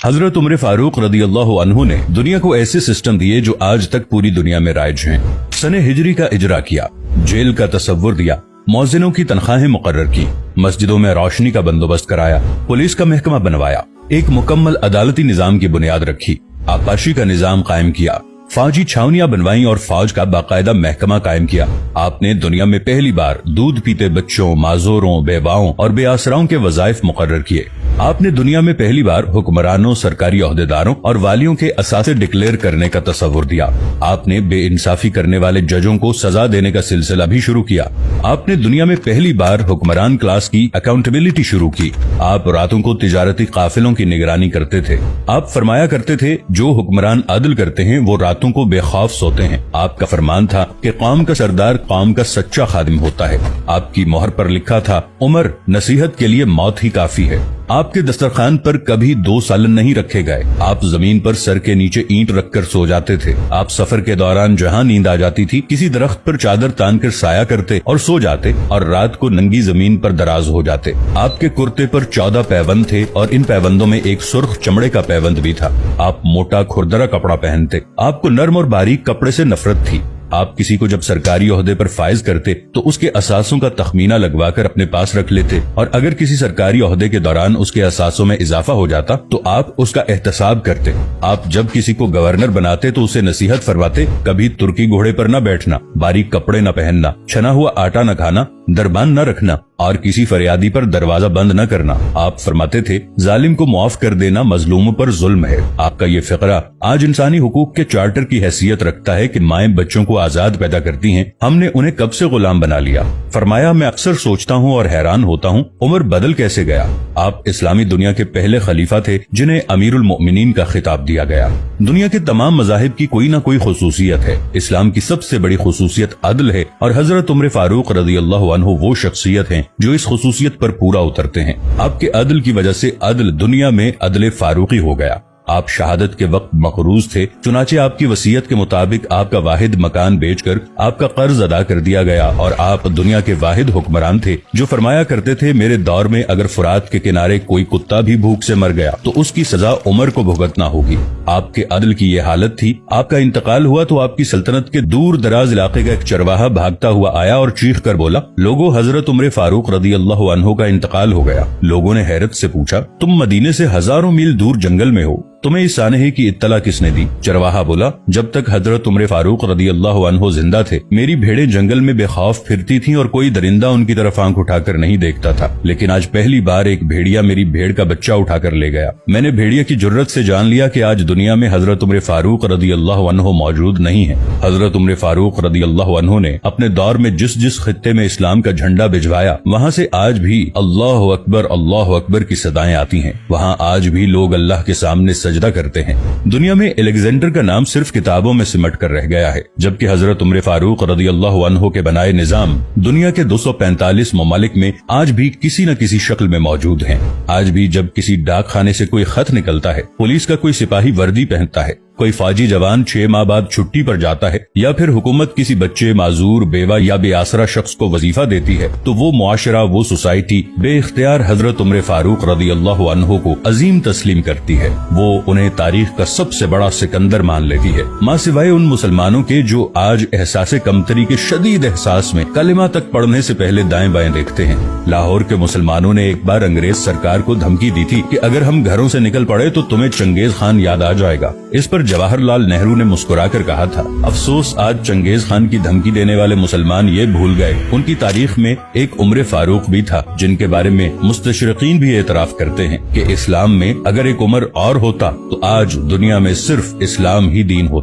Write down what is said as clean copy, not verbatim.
हजरत उमर फारूक रदियल्लाहु अन्हु ने दुनिया को ऐसे सिस्टम दिए जो आज तक पूरी दुनिया में राइज हैं। सने हिजरी का इजरा किया, जेल का तसव्वुर दिया, मौजिनों की तनख्वाहें मुकर्रर की, मस्जिदों में रोशनी का बंदोबस्त कराया, पुलिस का महकमा बनवाया, एक मुकम्मल अदालती निजाम की बुनियाद रखी, आबपाशी का निजाम कायम किया, फौजी छावनियां बनवाई और फौज का बाकायदा महकमा कायम किया। आपने दुनिया में पहली बार दूध पीते बच्चों, माजूरों, बेवाओं और बेआसराओं के वज़ाइफ मुकर्रर किए। आपने दुनिया में पहली बार हुक्मरानों, सरकारी ओहदेदारों और वालियों के असासे डिक्लेयर करने का तसव्वुर दिया। आपने बेइंसाफी करने वाले जजों को सजा देने का सिलसिला भी शुरू किया। आपने दुनिया में पहली बार हुक्मरान क्लास की अकाउंटेबिलिटी शुरू की। आप रातों को तिजारती काफिलों की निगरानी करते थे। आप फरमाया करते थे, जो हुक्मरान अदल करते हैं वो रातों को बेखौफ सोते हैं। आपका फरमान था कि कौम का सरदार कौम का सच्चा खादिम होता है। आपकी मोहर पर लिखा था, उमर नसीहत के लिए मौत ही काफी है। आपके दस्तरखान पर कभी 2 सालन नहीं रखे गए। आप जमीन पर सर के नीचे ईंट रखकर सो जाते थे। आप सफर के दौरान जहां नींद आ जाती थी, किसी दरख्त पर चादर तान कर साया करते और सो जाते और रात को नंगी जमीन पर दराज हो जाते। आपके कुर्ते पर 14 पैबंद थे और इन पैबंदों में एक सुर्ख चमड़े का पैबंद भी था। आप मोटा खुरदरा कपड़ा पहनते। आपको नर्म और बारीक कपड़े से नफरत थी। आप किसी को जब सरकारी ओहदे पर फायज करते तो उसके असासों का तखमीना लगवाकर अपने पास रख लेते और अगर किसी सरकारी ओहदे के दौरान उसके असासों में इजाफा हो जाता तो आप उसका एहतसाब करते। आप जब किसी को गवर्नर बनाते तो उसे नसीहत फरमाते, कभी तुर्की घोड़े पर न बैठना, बारीक कपड़े न पहनना, छना हुआ आटा न खाना, दरबान न रखना और किसी फरियादी पर दरवाजा बंद न करना। आप फरमाते थे, जालिम को माफ कर देना मजलूमों पर जुल्म है। आपका ये फिक्रा आज इंसानी हुकूक के चार्टर की हैसियत रखता है कि माएं बच्चों को आजाद पैदा करती हैं, हमने उन्हें कब से गुलाम बना लिया। फरमाया, मैं अक्सर सोचता हूँ और हैरान होता हूँ, उमर बदल कैसे गया। आप इस्लामी दुनिया के पहले खलीफा थे जिन्हें अमीरुल मोमिनीन का खिताब दिया गया। दुनिया के तमाम मजाहिब की कोई न कोई खुसूसियत है। इस्लाम की सबसे बड़ी खुसूसियत अदल है और हजरत उमर फारूक रदियल्लाहु अन्हु वो शख्सियत हैं जो इस खुसूसियत पर पूरा उतरते हैं। आपके अदल की वजह से अदल दुनिया में अदल फारूकी हो गया। आप शहादत के वक्त मकरूज थे, चुनाचे आपकी वसीयत के मुताबिक आपका वाहिद मकान बेचकर आपका कर्ज अदा कर दिया गया और आप दुनिया के वाहिद हुक्मरान थे जो फरमाया करते थे, मेरे दौर में अगर फुरात के किनारे कोई कुत्ता भी भूख से मर गया तो उसकी सजा उमर को भुगतना होगी। आपके अदल की ये हालत थी। आपका इंतकाल हुआ तो आपकी सल्तनत के दूर दराज इलाके का एक चरवाहा भागता हुआ आया और चीख कर बोला, लोगों, हजरत उमर फारूक रदियल्लाहु अन्हु का इंतकाल हो गया। लोगों ने हैरत से पूछा, तुम मदीने से हजारों मील दूर जंगल में हो, तुम्हें इस सानहे की इत्तला किसने दी। चरवाहा बोला, जब तक हजरत उमर फारूक रदियल्लाहु अन्हु जिंदा थे मेरी भेड़ें जंगल में बेखौफ फिरती थीं और कोई दरिंदा उनकी तरफ आंख उठाकर नहीं देखता था, लेकिन आज पहली बार एक भेड़िया मेरी भेड़ का बच्चा उठाकर ले गया। मैंने भेड़िया की जुर्रत से जान लिया कि आज दुनिया में हजरत उमर फारूक रदियल्लाहु अन्हु मौजूद नहीं है। हजरत उमर फारूक रदियल्लाहु अन्हु ने अपने दौर में जिस जिस खित्ते में इस्लाम का झंडा भिजवाया वहाँ से आज भी अल्लाहु अकबर की सदाएं आती हैं। वहाँ आज भी लोग अल्लाह के सामने सजदा करते हैं। दुनिया में अलेक्जेंडर का नाम सिर्फ किताबों में सिमट कर रह गया है, जबकि हजरत उमर फारूक रदियल्लाहु अन्हु के बनाए निजाम दुनिया के 245 ममालिक में आज भी किसी न किसी शक्ल में मौजूद हैं। आज भी जब किसी डाक खाने से कोई खत निकलता है, पुलिस का कोई सिपाही वर्दी पहनता है, कोई फौजी जवान 6 माह बाद छुट्टी पर जाता है या फिर हुकूमत किसी बच्चे, माजूर, बेवा या बेआसरा शख्स को वजीफा देती है तो वो मुआशरा, वो सोसाइटी बेइख्तियार हजरत उमर फारूक रदियल्लाहु अन्हु को अजीम तस्लीम करती है। वो उन्हें तारीख का सबसे बड़ा सिकंदर मान लेती है, माँ सिवाय उन मुसलमानों के जो आज एहसास कमतरी के शदीद एहसास में कलिमा तक पढ़ने से पहले दाएं बाएं देखते हैं। लाहौर के मुसलमानों ने एक बार अंग्रेज सरकार को धमकी दी थी कि अगर हम घरों से निकल पड़े तो तुम्हें चंगेज खान याद आ जाएगा। इस पर जवाहरलाल नेहरू ने मुस्कुराकर कहा था, अफसोस आज चंगेज खान की धमकी देने वाले मुसलमान ये भूल गए उनकी तारीख में एक उमर फारूक भी था, जिनके बारे में मुस्तशरिकीन भी एतराफ करते हैं कि इस्लाम में अगर एक उमर और होता तो आज दुनिया में सिर्फ इस्लाम ही दीन होता।